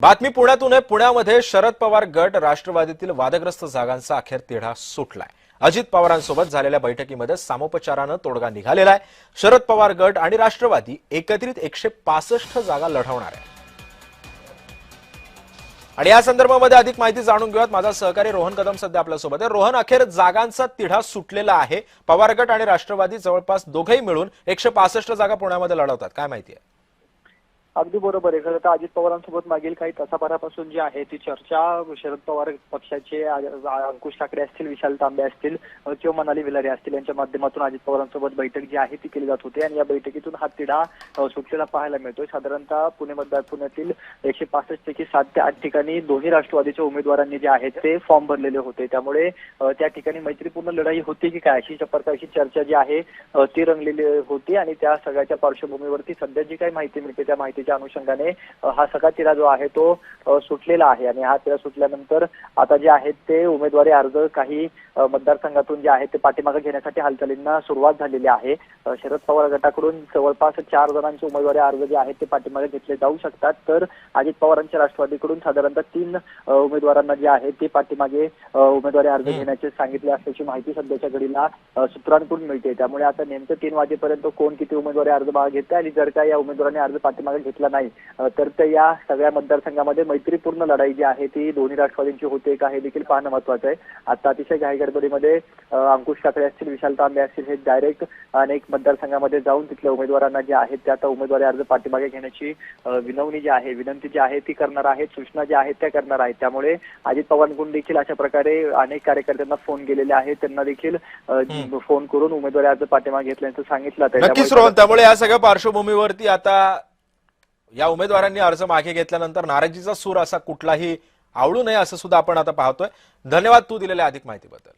बातमी पुण्यातून आहे। पुण्यामध्ये शरद पवार गट राष्ट्रवादीतील वादग्रस्त जागांचा अखेर तिढा सुटलाय। अजित पवारांसोबत झालेल्या बैठकीमध्ये सामोपचारानं तोडगा निघालेला आहे। शरद पवार गट आणि राष्ट्रवादी एकत्रित 165 जागा लढवणार आहे। आणि या संदर्भामध्ये अधिक माहिती जाणून घेऊयात। माझा सहकारी रोहन कदम सध्या आपल्यासोबत आहे। रोहन, अखेर जागांचा तिढा सुटलेला आहे। पवार गट आणि राष्ट्रवादी जवळपास दोघेही मिळून 165 जागा पुण्यामध्ये लढवतात, काय माहिती आहे? अगदी बरोबर आहे। खरं तर अजित पवारांसोबत मागील काही तासाभरापासून जी आहे ती चर्चा शरद पवार पक्षाचे अंकुश ठाकरे असतील, विशाल तांबे असतील किंवा मनाली विलारी असतील यांच्या माध्यमातून अजित पवारांसोबत बैठक जी आहे ती केली जात होती आणि या बैठकीतून हा तिढा सुटलेला पाहायला मिळतोय। साधारणतः पुण्यातील 165 पैकी 7 ते 8 ठिकाणी दोन्ही राष्ट्रवादीच्या उमेदवारांनी जे आहेत ते फॉर्म भरलेले होते। त्यामुळे त्या ठिकाणी मैत्रीपूर्ण लढाई होती की काय अशी प्रकारची चर्चा जी आहे ती रंगलेली होती आणि त्या सगळ्याच्या पार्श्वभूमीवरती सध्या जी काही माहिती मिळते त्या माहितीच्या अनुषंगाने हा सगळा तिढा जो आहे तो सुटलेला आहे आणि हा तिढा सुटल्यानंतर आता जे आहेत ते उमेदवारी अर्ज काही मतदारसंघातून जे आहे ते पाठीमागे घेण्यासाठी हालचालींना सुरुवात झालेली आहे। शरद पवार गटाकडून जवळपास 4 जणांचे उमेदवारी अर्ज जे आहेत ते पाठीमागे घेतले जाऊ शकतात, तर अजित पवारांच्या राष्ट्रवादीकडून साधारणतः 3 उमेदवारांना जे आहे ते पाठीमागे उमेदवारी अर्ज घेण्याचे सांगितले असल्याची माहिती सध्याच्या घडीला सूत्रांकडून मिळते। त्यामुळे आता नेमकं 3 वाजेपर्यंत कोण किती उमेदवारी अर्ज मागे घेते आणि जर का या उमेदवारांनी अर्ज पाठीमागे घेतला नाही तर ते या सगळ्या मतदारसंघामध्ये मैत्रीपूर्ण लढाई जी आहे ती दोन्ही राष्ट्रवादींची होते का हे देखील पाहणं महत्त्वाचं आहे। आता अतिशय घाईगडबडीमध्ये अंकुश ठाकरे असतील, विशाल तांबे असतील हे डायरेक्ट अनेक मतदारसंघामध्ये जाऊन तिथल्या उमेदवारांना जे आहेत त्या आता उमेदवारी अर्ज पाठीमागे घेण्याची विनंती जी आहे ती करणार आहेत, सूचना ज्या आहेत त्या करणार आहेत। त्यामुळे अजित पवारांकडून देखील अशा प्रकारे अनेक कार्यकर्त्यांना फोन गेलेले आहेत, त्यांना देखील फोन करून उमेदवारी अर्ज पाठीमागे घेतल्याचं सांगितलं आहे। नक्कीच रोहन, त्यामुळे या सगळ्या पार्श्वभूमीवरती आता या उमेदवारांनी अर्ज मागे घेतल्यानंतर नाराजीचा सूर असा कुठलाही आवळू नये असं सुद्धा आपण आता पाहतोय। धन्यवाद तू दिलेल्या अधिक माहितीबद्दल।